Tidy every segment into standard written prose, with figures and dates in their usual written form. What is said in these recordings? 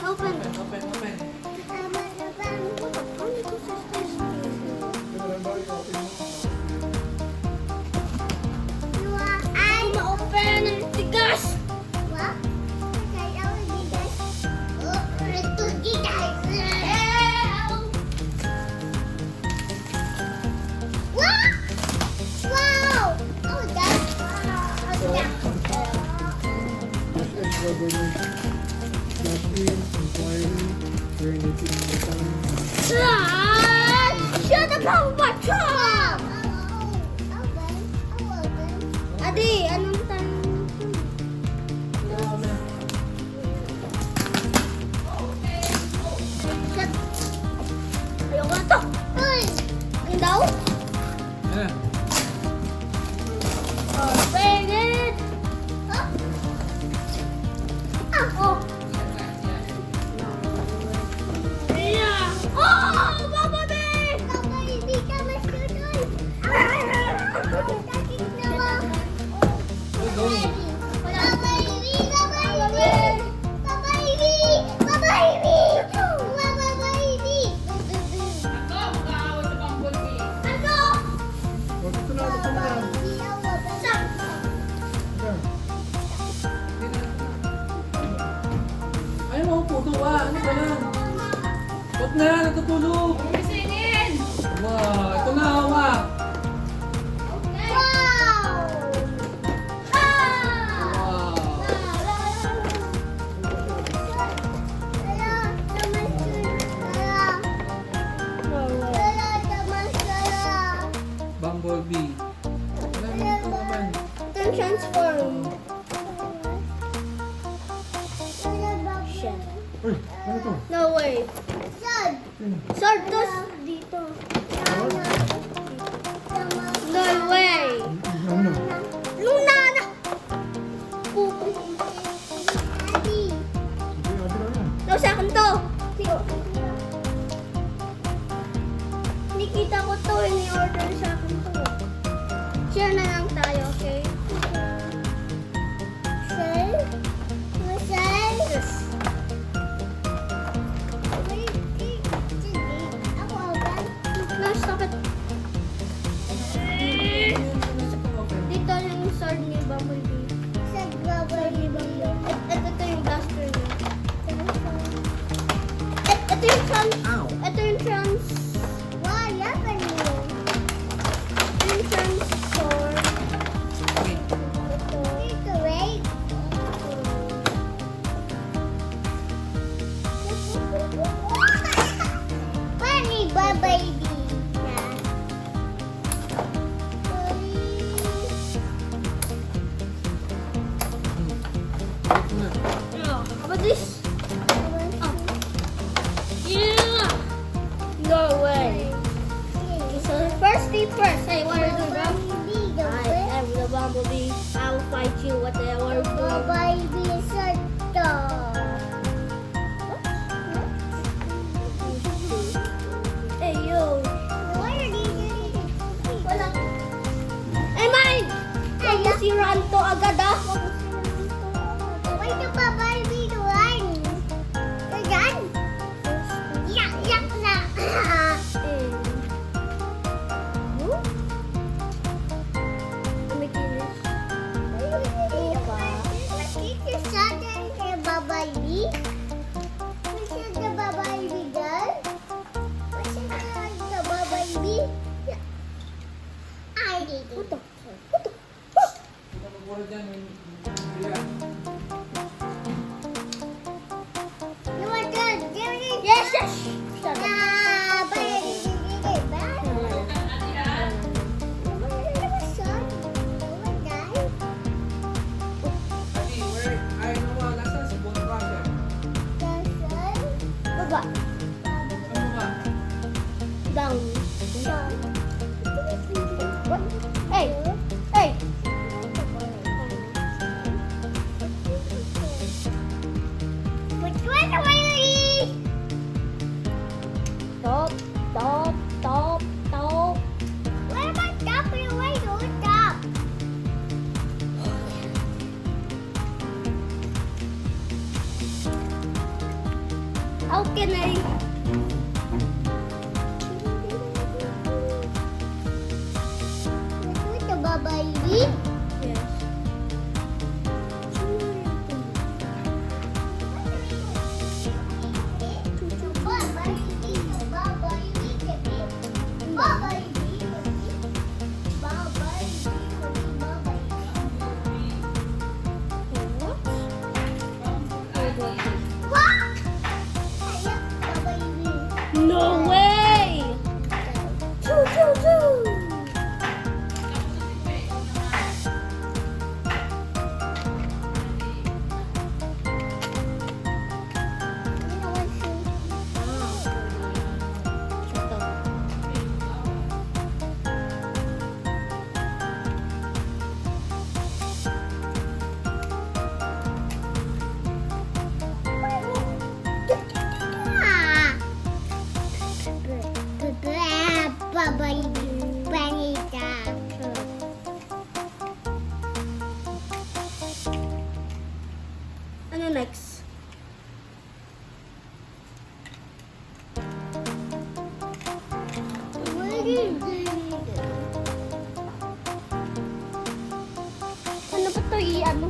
open. Open ang tigas. What? Kaya ako bigas. Ito gigas. Wow! Oh, that's Shut up, Papa! Addiie, anong time? Shut. Ayoko na to. Uy! Ayun daw? Open it! Oh! Oh! Yeah! Oh! Mama Bear! Papa, hindi ka masunod. Takik naman. Ayaw mo puto ano ba yan? Huwag na, natutulog. Wow, ito na, hawak. Bumblebee. Wala naman ito naman. Ito yung transform. Shit. Uy, ano to? No way. Sword to dito. No way. Ano? Luna na. Puto. Hindi, ate lang yan. No, sa akin to. Sige. Nakita ko to. Ini-order sa akin to. Share na lang tayo, okay? Share? Yes. No, stop it. Dito yung sword ni Bumblebee. Ito yung blaster niya. Ito yung trans... Ow. Ito yung trans... Ito yung trans sword. Baby. How about this? Oh. Yeah! No way. So first thing first. Hey, what are you doing, bro? I am the Bumblebee. I will fight you whatever you do. Baby, Hey, yo. why are you doing Wala. Hey, mine! Masiraan to agad, ah. Why the baby doing? Again? Yak, yak na. Tumikinis. Makikita sa atin kay babae. Masya the babae girl? Masya the babae? I did it. Ito magbuhat dyan. Yan. You are good. Yes, yes! Shut up. Addiie, where? Ayaw na mo, nasa sa bone crusher. Baba. Ano ba? Down. What? Hey! Hey! Top, top, top, top. How can I? With the baby. Yes. No way! Choo choo choo! Ano next? Ano ba ito i-ano?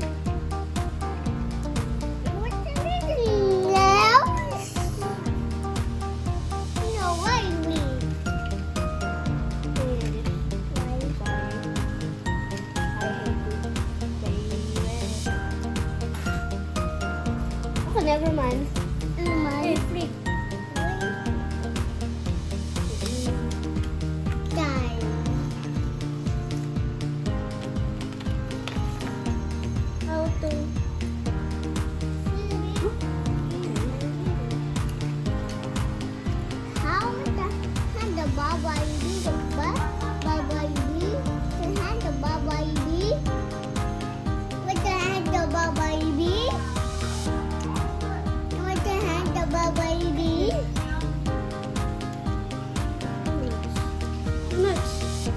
Okay, never mind. Hey, freak. How to? Next.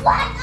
What?